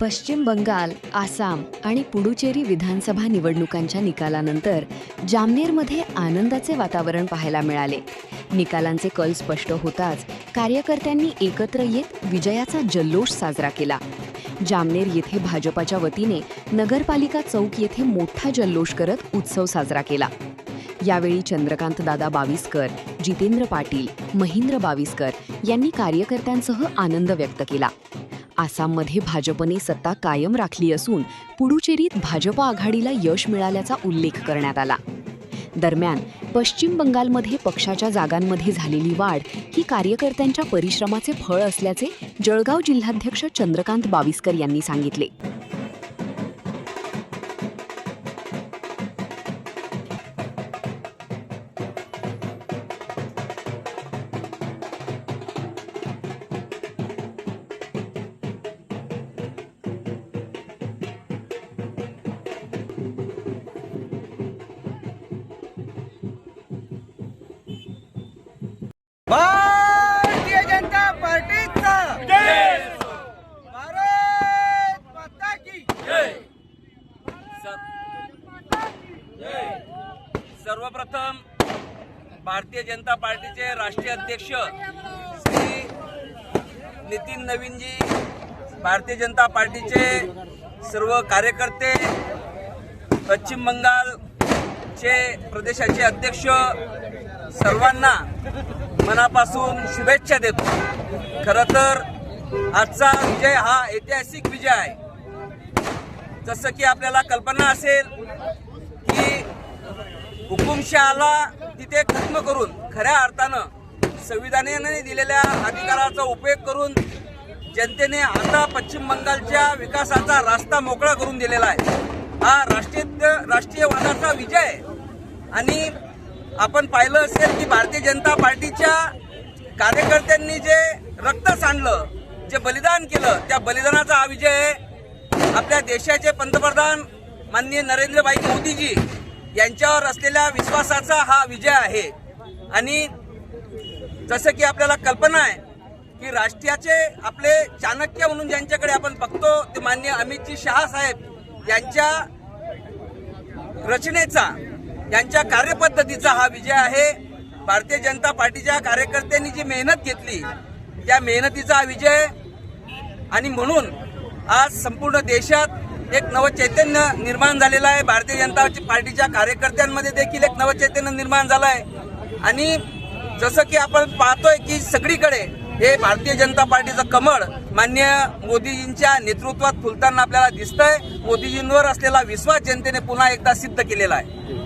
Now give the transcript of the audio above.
पश्चिम बंगाल, आसाम आणि पुडुचेरी विधानसभा निवडणुकांच्या निकालानंतर जामनेरमध्ये आनंदाचे वातावरण पाहायला मिळाले. निकालांचे कल स्पष्ट होताच कार्यकर्त्यांनी एकत्र येत विजयाचा जल्लोष साजरा केला. जामनेर येथे भाजपाच्या वतीने नगरपालिका चौक येथे मोठा जल्लोष करत उत्सव साजरा केला. यावेळी चंद्रकांत दादा बाविस्कर, जितेंद्र पाटील, महेंद्र बाविस्कर यांनी कार्यकर्त्यांसह आनंद व्यक्त केला. आसाममध्ये भाजपने सत्ता कायम राखली असून पुडुचेरीत भाजप आघाडीला यश मिळाल्याचा उल्लेख करण्यात आला. दरम्यान पश्चिम बंगालमध्ये पक्षाच्या जागांमध्ये झालेली वाढ ही कार्यकर्त्यांच्या परिश्रमाचे फळ असल्याचे जळगाव जिल्हाध्यक्ष चंद्रकांत बाविस्कर यांनी सांगितले. भारतीय जनता पार्टीचा जय, भारत माता की जय. सर्वप्रथम भारतीय जनता पार्टीचे राष्ट्रीय अध्यक्ष श्री नितीन नवीनजी, भारतीय जनता पार्टीचे सर्व कार्यकर्ते, पश्चिम बंगालचे प्रदेशाचे अध्यक्ष सर्वांना मनापासून शुभेच्छा देतो. खरं तर आजचा विजय हा ऐतिहासिक विजय आहे. जसं की आपल्याला कल्पना असेल की हुकुमशहाला तिथे खत्म करून खऱ्या अर्थानं संविधानाने दिलेल्या अधिकाराचा उपयोग करून जनतेने आता पश्चिम बंगालच्या विकासाचा रस्ता मोकळा करून दिलेला आहे. हा राष्ट्रीयवादाचा विजय आहे. आणि आपण पाहिलं असेल की भारतीय जनता पार्टीच्या कार्यकर्त्यांनी जे रक्त सांडलं, जे बलिदान केलं, त्या बलिदानाचा हा विजय आहे. आपल्या देशाचे पंतप्रधान माननीय नरेंद्रभाई मोदीजी यांच्यावर असलेल्या विश्वासाचा हा विजय आहे. आणि जसं की आपल्याला कल्पना आहे की राष्ट्राचे आपले चाणक्य म्हणून ज्यांच्याकडे आपण बघतो ते माननीय अमितजी शहा साहेब यांच्या रचनेचा, यांच्या कार्यपद्धतीचा हा विजय आहे. भारतीय जनता पार्टीच्या कार्यकर्त्यांनी जी मेहनत घेतली त्या मेहनतीचा हा विजय. आणि म्हणून आज संपूर्ण देशात एक नवचैतन्य निर्माण झालेलं आहे. भारतीय जनता पार्टीच्या कार्यकर्त्यांमध्ये देखील एक नवचैतन्य निर्माण झालं आहे. आणि जसं की आपण पाहतोय की सगळीकडे हे भारतीय जनता पार्टीचं कमळ माननीय मोदीजींच्या नेतृत्वात फुलताना आपल्याला दिसतंय. मोदीजींवर असलेला विश्वास जनतेने पुन्हा एकदा सिद्ध केलेला आहे.